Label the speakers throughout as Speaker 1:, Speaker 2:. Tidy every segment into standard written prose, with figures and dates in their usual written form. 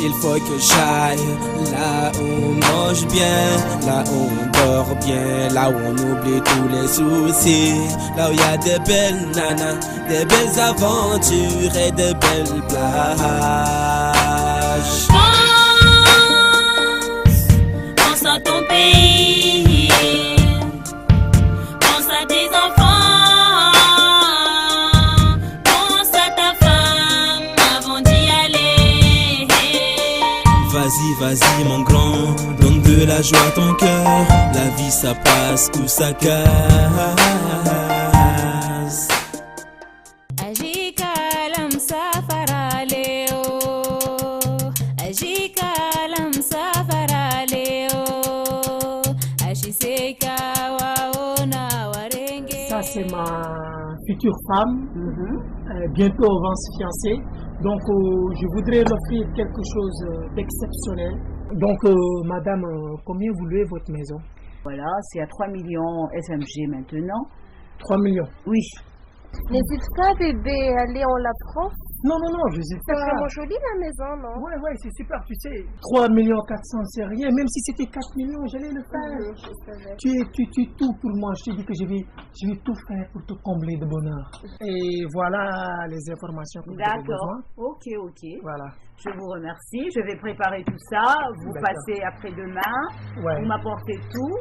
Speaker 1: il faut que j'aille là où on mange bien, là où on dort bien, là où on oublie tous les soucis, là où il y a des belles nanas, des belles aventures et des belles plages.
Speaker 2: Pense à ton pays, pense à tes enfants, pense à ta femme avant d'y aller.
Speaker 1: Vas-y, vas-y mon grand, donne de la joie à ton cœur, la vie ça passe ou ça casse.
Speaker 2: Ajikalam safara leo, ajikalam safara leo, ashiseka waona warenge.
Speaker 3: Ça, c'est ma future femme. Bientôt, on va se fiancer. Donc, je voudrais l'offrir quelque chose d'exceptionnel. Donc, madame, combien vous louez votre maison?
Speaker 4: Voilà, c'est à 3 millions SMG maintenant.
Speaker 3: 3 millions.
Speaker 4: Oui.
Speaker 5: N'hésite pas, bébé, allez, on la prend.
Speaker 3: Non, non, non, je sais
Speaker 5: C'est
Speaker 3: pas.
Speaker 5: vraiment joli la maison, non?
Speaker 3: Ouais, ouais, c'est super, tu sais. 3 millions 400, c'est rien. Même si c'était 4 millions, j'allais le faire.
Speaker 5: Je savais.
Speaker 3: Tu es tout pour moi. Je te dis que je vais tout faire pour te combler de bonheur. Et voilà les informations que vous avez besoin.
Speaker 4: D'accord. Ok.
Speaker 3: Voilà.
Speaker 4: Je vous remercie. Je vais préparer tout ça. Vous
Speaker 3: D'accord.
Speaker 4: passez après-demain.
Speaker 3: Ouais.
Speaker 4: Vous m'apportez tout.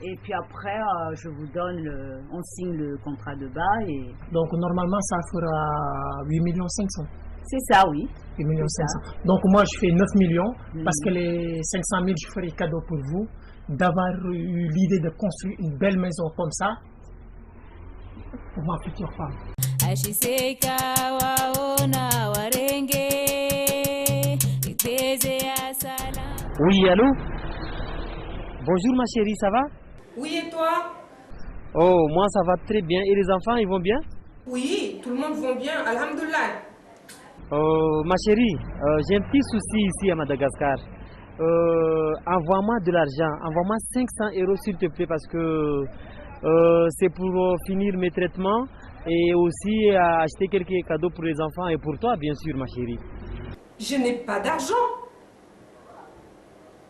Speaker 4: Et puis après, je vous donne on signe le contrat de bail. Et...
Speaker 3: Donc, normalement, ça fera 8 millions 500.
Speaker 4: C'est ça, oui.
Speaker 3: 8 millions
Speaker 4: C'est
Speaker 3: 500. Donc, moi, je fais 9 millions parce que les 500 000, je ferai cadeau pour vous d'avoir eu l'idée de construire une belle maison comme ça pour ma future femme.
Speaker 2: Ashiseka waona warenge, iteze asala.
Speaker 6: Oui, allô? Bonjour ma chérie, ça va?
Speaker 7: Oui, et toi?
Speaker 6: Oh, moi ça va très bien. Et les enfants, ils vont bien?
Speaker 7: Oui, tout le monde va bien, alhamdoulilah.
Speaker 6: Oh, ma chérie, j'ai un petit souci ici à Madagascar. Envoie-moi de l'argent, envoie-moi 500 € s'il te plaît parce que c'est pour finir mes traitements et aussi acheter quelques cadeaux pour les enfants et pour toi bien sûr ma chérie.
Speaker 7: Je n'ai pas d'argent.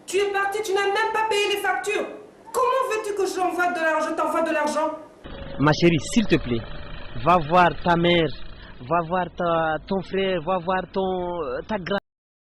Speaker 7: Tu es parti, tu n'as même pas payé les factures. Comment veux-tu que je t'envoie de l'argent?
Speaker 6: Ma chérie, s'il te plaît, va voir ta mère, va voir ton frère, va voir ta grand